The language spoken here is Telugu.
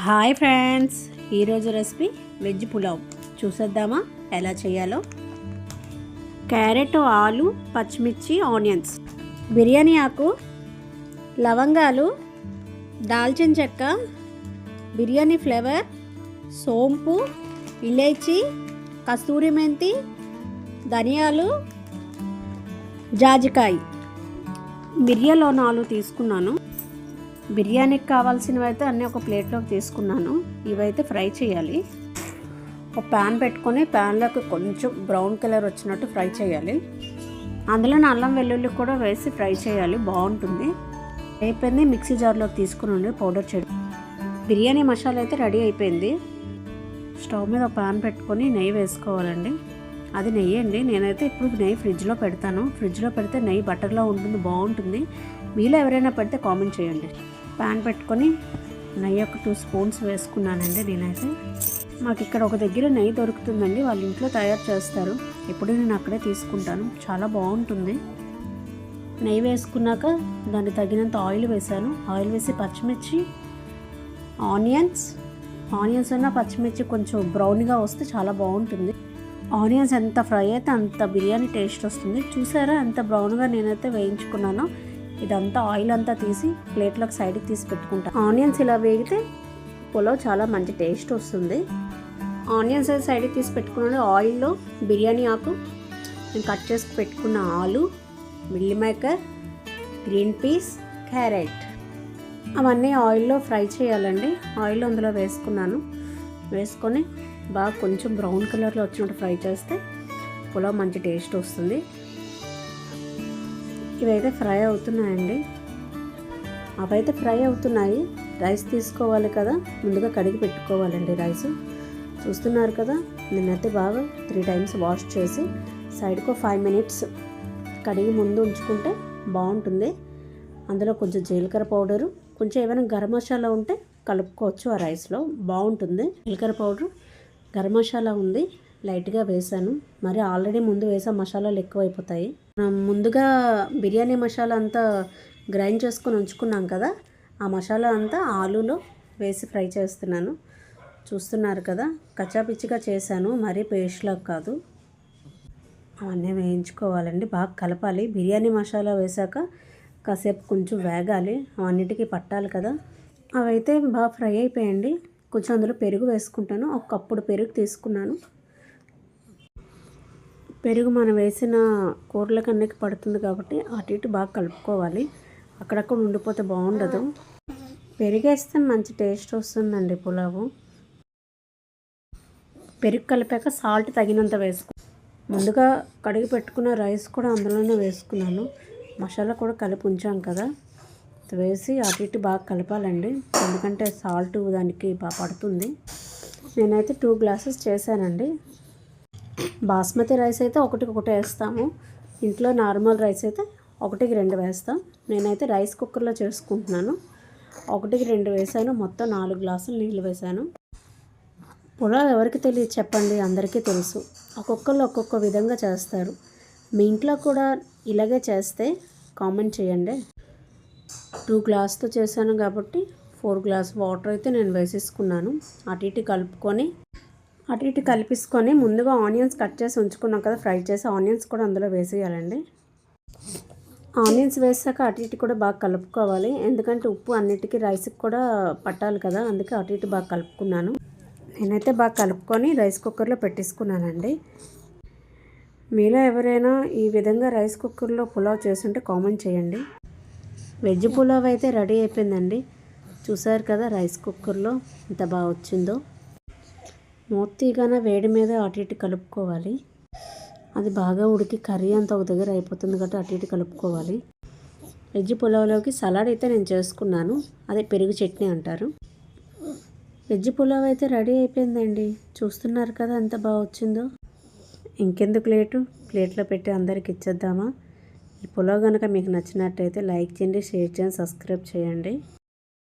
హాయ్ ఫ్రెండ్స్, ఈరోజు రెసిపీ వెజ్ పులావ్ చూసేద్దామా ఎలా చేయాలో. క్యారెట్, ఆలు, పచ్చిమిర్చి, ఆనియన్స్, బిర్యానీ ఆకు, లవంగాలు, దాల్చిన చెక్క, బిర్యానీ ఫ్లేవర్, సోంపు, ఇలైచి, కస్తూరి మెంతి, ధనియాలు, జాజికాయ. మిరియాలు 4 తీసుకున్నాను. బిర్యానీకి కావాల్సినవి అయితే అన్నీ ఒక ప్లేట్లోకి తీసుకున్నాను. ఇవైతే ఫ్రై చేయాలి. ఒక ప్యాన్ పెట్టుకొని ప్యాన్లోకి కొంచెం బ్రౌన్ కలర్ వచ్చినట్టు ఫ్రై చేయాలి. అందులో అల్లం వెల్లుల్లి కూడా వేసి ఫ్రై చేయాలి, బాగుంటుంది. అయిపోయింది, మిక్సీ జార్లోకి తీసుకుని పౌడర్ చేయడం. బిర్యానీ మసాలా అయితే రెడీ అయిపోయింది. స్టవ్ మీద ఒక ప్యాన్ పెట్టుకొని నెయ్యి వేసుకోవాలండి. అది నెయ్యి అండి. నేనైతే ఇప్పుడు నెయ్యి ఫ్రిడ్జ్లో పెడతాను. ఫ్రిడ్జ్లో పెడితే నెయ్యి బటర్లో ఉంటుంది, బాగుంటుంది. మీలో ఎవరైనా పెడితే కామెంట్ చేయండి. ప్యాన్ పెట్టుకొని నెయ్యి ఒక 2 స్పూన్స్ వేసుకున్నానండి. నేనైతే మాకు ఇక్కడ ఒక దగ్గర నెయ్యి దొరుకుతుందండి, వాళ్ళ ఇంట్లో తయారు చేస్తారు. ఎప్పుడు నేను అక్కడే తీసుకుంటాను, చాలా బాగుంటుంది. నెయ్యి వేసుకున్నాక దానికి తగినంత ఆయిల్ వేసాను. ఆయిల్ వేసి పచ్చిమిర్చి, ఆనియన్స్ అన్న పచ్చిమిర్చి కొంచెం బ్రౌన్గా వస్తే చాలా బాగుంటుంది. ఆనియన్స్ ఎంత ఫ్రై అయితే అంత బిర్యానీ టేస్ట్ వస్తుంది. చూసారా ఎంత బ్రౌన్గా నేనైతే వేయించుకున్నానో. ఇదంతా ఆయిల్ అంతా తీసి ప్లేట్లోకి సైడ్కి తీసి పెట్టుకుంటాను. ఆనియన్స్ ఇలా వేగితే పులావ్ చాలా మంచి టేస్ట్ వస్తుంది. ఆనియన్స్ అయితే సైడ్కి తీసి పెట్టుకున్నాను. ఆయిల్లో బిర్యానీ ఆకు, నేను కట్ చేసి పెట్టుకున్న ఆలు, meal maker, green peas, carrot అవన్నీ ఆయిల్లో ఫ్రై చేయాలండి. ఆయిల్ అందులో వేసుకున్నాను. వేసుకొని బాగా కొంచెం బ్రౌన్ కలర్లో వచ్చినట్టు ఫ్రై చేస్తే పులావ్ మంచి టేస్ట్ వస్తుంది. ఇవైతే ఫ్రై అవుతున్నాయండి. అవైతే ఫ్రై అవుతున్నాయి. రైస్ తీసుకోవాలి కదా, ముందుగా కడిగి పెట్టుకోవాలండి రైస్. చూస్తున్నారు కదా, నేనైతే బాగా 3 టైమ్స్ వాష్ చేసి సైడ్కు 5 మినిట్స్ కడిగి ముందు ఉంచుకుంటే బాగుంటుంది. అందులో కొంచెం జీలకర్ర పౌడరు, కొంచెం ఏమైనా గరం మసాలా ఉంటే కలుపుకోవచ్చు. ఆ రైస్లో బాగుంటుంది. జీలకర్ర పౌడరు, గరం మసాలా ఉంది, లైట్గా వేసాను. మరి ఆల్రెడీ ముందు వేసే మసాలాలు ఎక్కువైపోతాయి. మనం ముందుగా బిర్యానీ మసాలా అంతా గ్రైండ్ చేసుకొని ఉంచుకున్నాం కదా, ఆ మసాలా అంతా ఆలూలో వేసి ఫ్రై చేస్తున్నాను. చూస్తున్నారు కదా, కచ్చాపిచ్చిగా చేశాను, మరీ పేస్ట్లా కాదు. అవన్నీ వేయించుకోవాలండి, బాగా కలపాలి. బిర్యానీ మసాలా వేసాక కాసేపు కొంచెం వేగాలి, అవన్నిటికీ పట్టాలి కదా. అవైతే బాగా ఫ్రై అయిపోయండి. కొంచెం అందులో పెరుగు వేసుకుంటాను. ఒక కప్పుడు పెరుగు తీసుకున్నాను. పెరుగు మనం వేసిన కూరలకు అన్నికి పడుతుంది కాబట్టి అటు ఇటు బాగా కలుపుకోవాలి. అక్కడక్కడ ఉండిపోతే బాగుండదు. పెరుగు వేస్తే మంచి టేస్ట్ వస్తుందండి పులావు. పెరుగు కలిపాక సాల్ట్ తగినంత ముందుగా కడిగి పెట్టుకున్న రైస్ కూడా అందులోనే వేసుకున్నాను. మసాలా కూడా కలిపి ఉంచాం కదా, వేసి అటు ఇటు బాగా కలపాలండి. ఎందుకంటే సాల్ట్ దానికి బాగా పడుతుంది. నేనైతే 2 గ్లాసెస్ చేశానండి. బాస్మతి రైస్ అయితే 1 వేస్తాము. ఇంట్లో నార్మల్ రైస్ అయితే 1కి 2 వేస్తాం. నేనైతే రైస్ కుక్కర్లో చేసుకుంటున్నాను. 1కి 2 వేసాను. మొత్తం 4 గ్లాసులు నీళ్ళు వేసాను. పులావ్ ఎవరికి తెలియదు చెప్పండి, అందరికీ తెలుసు. ఒక్కొక్కరు ఒక్కొక్క విధంగా చేస్తారు. మీ ఇంట్లో కూడా ఇలాగే చేస్తే కామెంట్ చేయండి. 2 గ్లాసుతో చేశాను కాబట్టి 4 గ్లాస్ వాటర్ అయితే నేను వేసేసుకున్నాను. అటు ఇటు కలిపేసుకొని ముందుగా ఆనియన్స్ కట్ చేసి ఉంచుకున్నాం కదా, ఫ్రై చేసి ఆనియన్స్ కూడా అందులో వేసేయాలండి. ఆనియన్స్ వేసాక అటు ఇటు కూడా బాగా కలుపుకోవాలి. ఎందుకంటే ఉప్పు అన్నిటికీ రైస్కి కూడా పట్టాలి కదా, అందుకే అటు ఇటు బాగా కలుపుకున్నాను. నేనైతే బాగా కలుపుకొని రైస్ కుక్కర్లో పెట్టేసుకున్నానండి. మీలో ఎవరైనా ఈ విధంగా రైస్ కుక్కర్లో పులావ్ చేస్తుంటే కామెంట్ చేయండి. వెజ్ పులావ్ అయితే రెడీ అయిపోయిందండి. చూసారు కదా రైస్ కుక్కర్లో ఎంత బాగా వచ్చిందో. మూతీగానే వేడి మీద అటు ఇటు కలుపుకోవాలి. అది బాగా ఉడికి కర్రీ అంతా ఒక దగ్గర అయిపోతుంది కాబట్టి అటు ఇటు కలుపుకోవాలి. వెజ్ పులావ్లోకి సలాడ్ అయితే నేను చేసుకున్నాను, అదే పెరుగు చట్నీ అంటారు. వెజ్ పులావ్ అయితే రెడీ అయిపోయిందండి. చూస్తున్నారు కదా ఎంత బాగా వచ్చిందో. ఇంకెందుకు లేటు, ప్లేట్లో పెట్టి అందరికి ఇచ్చేద్దామా. ఈ పులావ్ కనుక మీకు నచ్చినట్టయితే లైక్ చేయండి, షేర్ చేయండి, సబ్స్క్రైబ్ చేయండి.